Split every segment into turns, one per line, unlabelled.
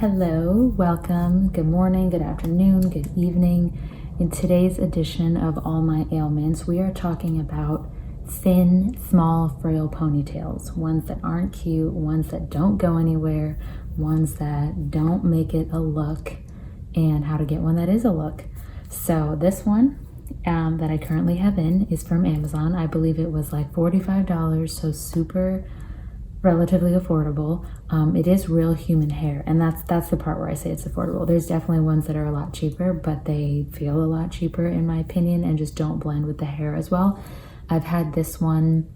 Hello, welcome, good morning, good afternoon, good evening. In today's edition of All My Ailments, we are talking about thin, small, frail ponytails. Ones that aren't cute, ones that don't go anywhere, ones that don't make it a look, and how to get one that is a look. So this one that I currently have in is from Amazon. I believe it was like $45, so super relatively affordable. It is real human hair, and that's the part where I say it's affordable. There's definitely ones that are a lot cheaper, but they feel a lot cheaper in my opinion and just don't blend with the hair as well. I've had this one,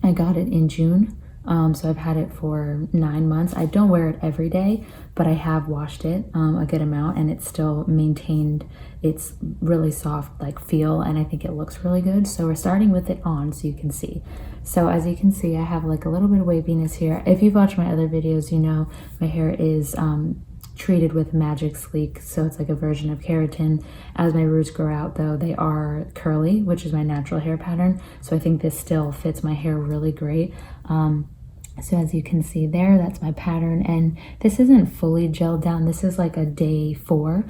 I got it in June, so I've had it for 9 months. I don't wear it every day, but I have washed it a good amount, and it's still maintained its really soft like feel, and I think it looks really good. So we're starting with it on so you can see. So as you can see, I have like a little bit of waviness here. If you've watched my other videos, you know my hair is treated with Magic Sleek, so it's like a version of keratin. As my roots grow out though, they are curly, which is my natural hair pattern, so I think this still fits my hair really great. So as you can see there, that's my pattern, and this isn't fully gelled down. This is like a day 4.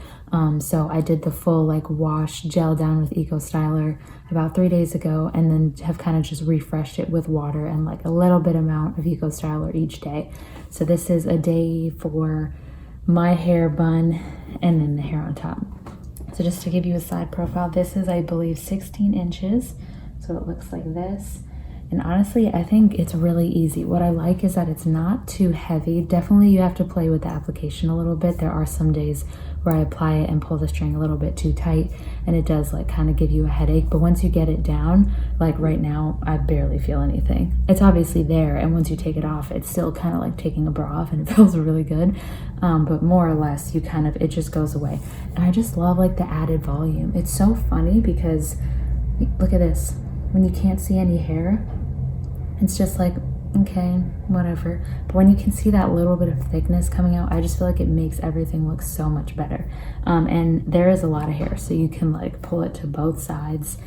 So I did the full like wash gel down with Eco Styler about 3 days ago, and then have kind of just refreshed it with water and like a little bit amount of Eco Styler each day. So this is a day for my hair bun and then the hair on top. So just to give you a side profile, this is I believe 16 inches. So it looks like this. And honestly, I think it's really easy. What I like is that it's not too heavy. Definitely you have to play with the application a little bit. There are some days where I apply it and pull the string a little bit too tight, and it does like kind of give you a headache. But once you get it down, like right now, I barely feel anything. It's obviously there, and once you take it off, it's still kind of like taking a bra off, and it feels really good. But more or less, you kind of, it just goes away. And I just love like the added volume. It's so funny because look at this. When you can't see any hair, it's just like, okay, whatever. But when you can see that little bit of thickness coming out, I just feel like it makes everything look so much better. And there is a lot of hair, so you can like pull it to both sides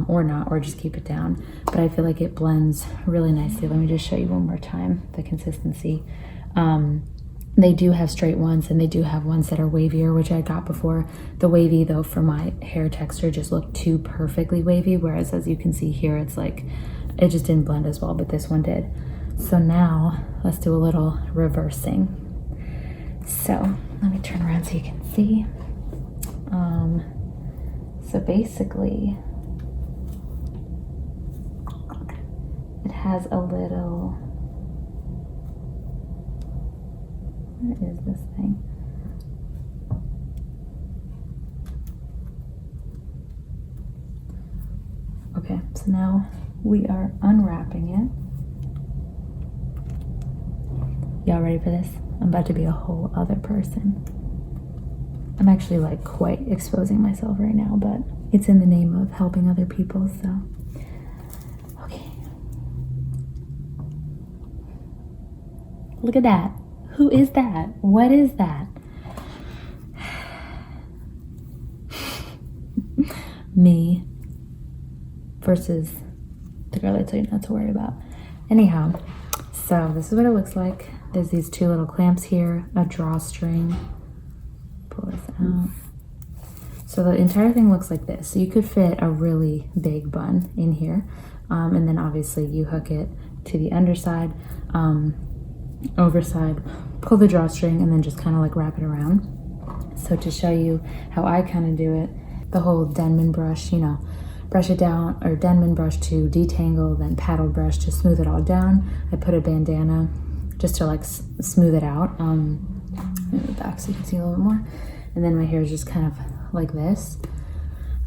or not, or just keep it down. But I feel like it blends really nicely. Let me just show you one more time the consistency. They do have straight ones, and they do have ones that are wavier, which I got before. The wavy though, for my hair texture, just looked too perfectly wavy, whereas as you can see here, it's like it just didn't blend as well, but this one did. So now let's do a little reversing. So let me turn around so you can see. So basically it has a little, where is this thing? Okay, so now we are unwrapping it. Y'all ready for this? I'm about to be a whole other person. I'm actually like quite exposing myself right now, but it's in the name of helping other people, so. Okay. Look at that. Who is that? What is that? Me versus the girl I told you not to worry about. Anyhow, so this is what it looks like. There's these 2 little clamps here, a drawstring. Pull this out. So the entire thing looks like this. So you could fit a really big bun in here. And then obviously you hook it to the underside, overside, pull the drawstring, and then just kind of like wrap it around. So to show you how I kind of do it, the whole Denman brush, you know, brush it down, or Denman brush to detangle, then paddle brush to smooth it all down. I put a bandana just to like smooth it out. Move it back so you can see a little bit more. And then my hair is just kind of like this.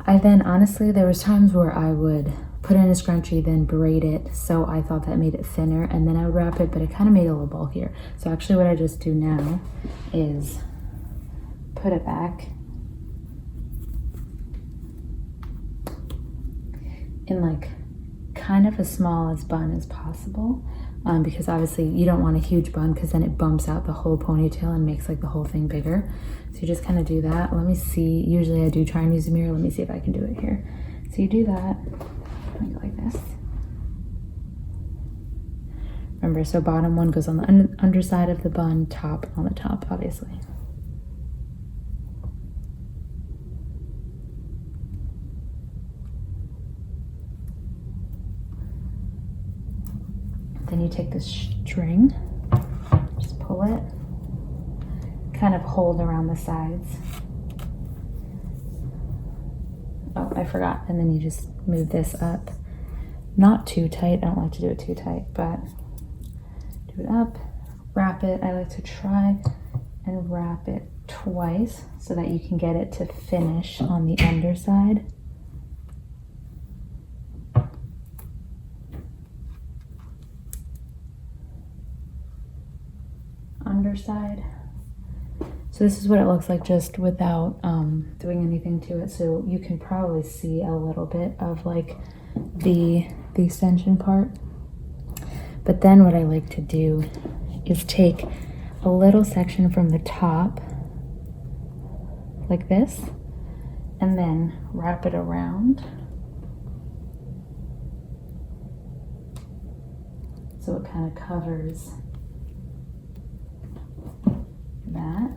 I then honestly, there was times where I would put in a scrunchie, then braid it, so I thought that made it thinner, and then I would wrap it, but it kind of made it a little bulkier. So actually what I just do now is put it back in like kind of as small as bun as possible, because obviously you don't want a huge bun because then it bumps out the whole ponytail and makes like the whole thing bigger. So you just kind of do that. Let me see, usually I do try and use a mirror. Let me see if I can do it here. So you do that, like this. Remember, so bottom one goes on the underside of the bun, top on the top, obviously. Then you take this string, just pull it, kind of hold around the sides. Oh, I forgot. And then you just move this up. Not too tight. I don't like to do it too tight, but do it up, wrap it. I like to try and wrap it twice so that you can get it to finish on the underside. Underside. So this is what it looks like just without doing anything to it. So you can probably see a little bit of like the extension part. But then what I like to do is take a little section from the top like this and then wrap it around. So it kind of covers that.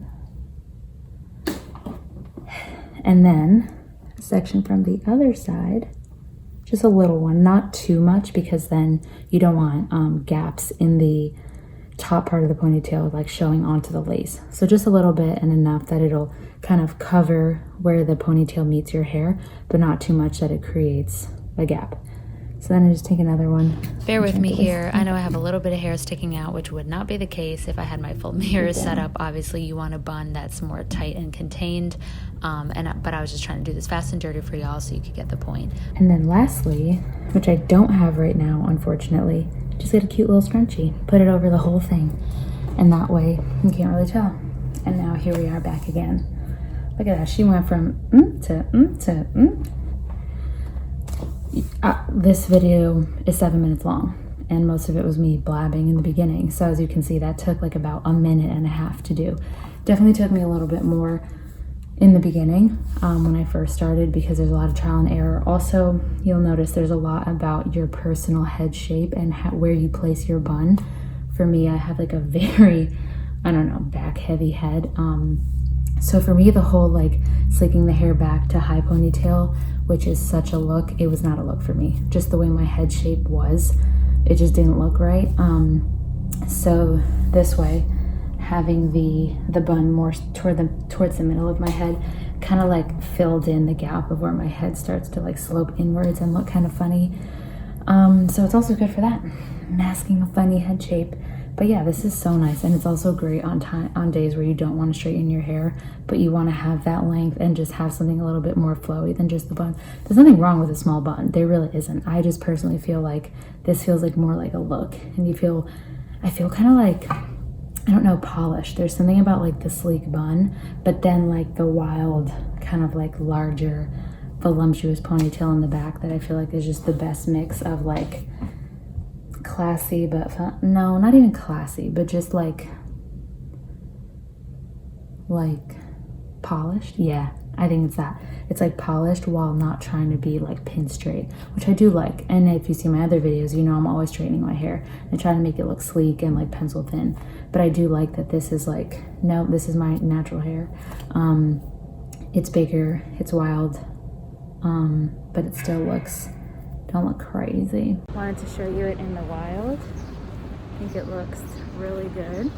And then a section from the other side, just a little one, not too much, because then you don't want gaps in the top part of the ponytail like showing onto the lace. So just a little bit and enough that it'll kind of cover where the ponytail meets your hair, but not too much that it creates a gap. So then I just take another one.
Bear with me here. I know I have a little bit of hair sticking out, which would not be the case if I had my full mirror set up. Obviously, you want a bun that's more tight and contained. But I was just trying to do this fast and dirty for y'all so you could get the point.
And then lastly, which I don't have right now, unfortunately, just get a cute little scrunchie. Put it over the whole thing. And that way, you can't really tell. And now here we are back again. Look at that. She went from to. This video is 7 minutes long, and most of it was me blabbing in the beginning. So as you can see, that took like about a minute and a half to do. Definitely took me a little bit more in the beginning when I first started, because there's a lot of trial and error. Also, you'll notice there's a lot about your personal head shape and where you place your bun. For me, I have like a very, I don't know, back heavy head. So for me, the whole like slicking the hair back to high ponytail, which is such a look, it was not a look for me. Just the way my head shape was, it just didn't look right. So this way, having the bun more towards the middle of my head, kind of like filled in the gap of where my head starts to like slope inwards and look kind of funny. So it's also good for that, masking a funny head shape. But yeah, this is so nice, and it's also great on days where you don't want to straighten your hair, but you want to have that length and just have something a little bit more flowy than just the bun. There's nothing wrong with a small bun. There really isn't. I just personally feel like this feels like more like a look, and I feel kind of like, I don't know, polished. There's something about like the sleek bun, but then like the wild kind of like larger voluptuous ponytail in the back that I feel like is just the best mix of like classy but fun. No, not even classy, but just like polished. Yeah, I think it's that. It's like polished while not trying to be like pin straight, which I do like. And if you see my other videos, you know I'm always straightening my hair and trying to make it look sleek and like pencil thin. But I do like that this is like, no, this is my natural hair. It's bigger, it's wild, but it still don't look crazy. Wanted to show you it in the wild. I think it looks really good.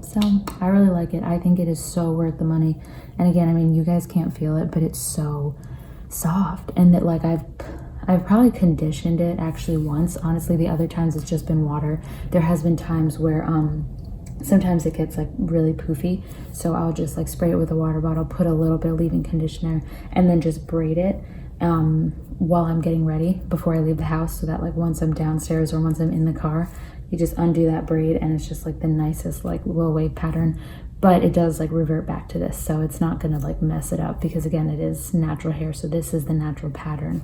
So I really like it. I think it is so worth the money. And again, I mean, you guys can't feel it, but it's so soft. And that like I've probably conditioned it actually once. Honestly, the other times it's just been water. There has been times where sometimes it gets like really poofy, so I'll just like spray it with a water bottle, put a little bit of leave-in conditioner, and then just braid it while I'm getting ready before I leave the house, so that like once I'm downstairs or once I'm in the car, you just undo that braid and it's just like the nicest like low wave pattern. But it does like revert back to this, so it's not gonna like mess it up, because again, it is natural hair, so this is the natural pattern.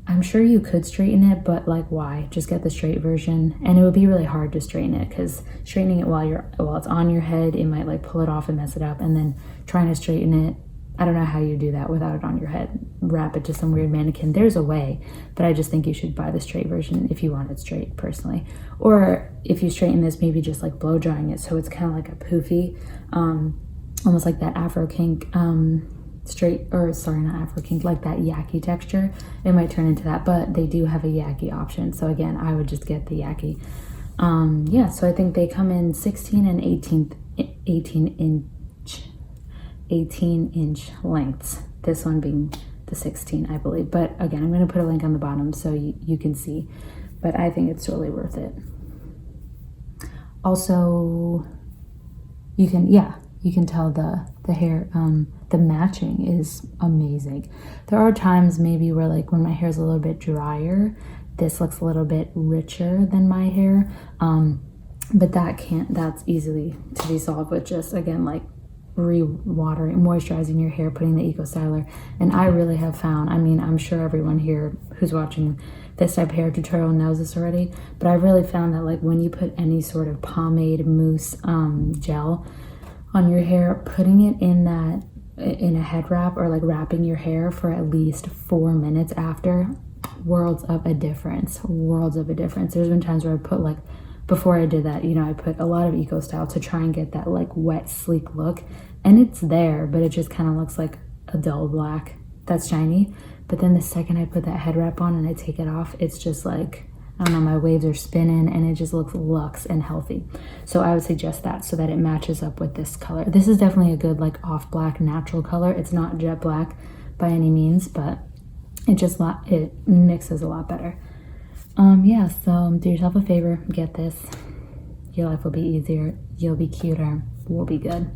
I'm sure you could straighten it, but like why? Just get the straight version. And it would be really hard to straighten it, because straightening it while it's on your head, it might like pull it off and mess it up, and then trying to straighten it I don't know how you do that without it on your head. Wrap it to some weird mannequin. There's a way, but I just think you should buy the straight version if you want it straight, personally. Or if you straighten this, maybe just like blow drying it so it's kind of like a poofy, almost like that Afro kink straight, or sorry, not Afro kink, like that yaki texture. It might turn into that, but they do have a yaki option. So again, I would just get the yaki. Yeah, so I think they come in 16 and 18 inch lengths, this one being the 16, I believe. But again, I'm going to put a link on the bottom so you can see, but I think it's totally worth it. Also, you can tell the hair, the matching is amazing. There are times maybe where like when my hair is a little bit drier, this looks a little bit richer than my hair, but that's easily to be solved with just, again, like re-watering, moisturizing your hair, putting the Eco Styler. And I really have found, I mean, I'm sure everyone here who's watching this type of hair tutorial knows this already, but I've really found that like when you put any sort of pomade, mousse, gel on your hair, putting it in a head wrap, or like wrapping your hair for at least 4 minutes after, worlds of a difference. There's been times where I put, like, before I did that, you know, I put a lot of Eco Style to try and get that like wet, sleek look, and it's there, but it just kind of looks like a dull black that's shiny. But then the second I put that head wrap on and I take it off, it's just like, I don't know, my waves are spinning and it just looks luxe and healthy. So I would suggest that so that it matches up with this color. This is definitely a good like off black natural color. It's not jet black by any means, but it mixes a lot better. Yeah, so do yourself a favor, get this. Your life will be easier, you'll be cuter, we'll be good.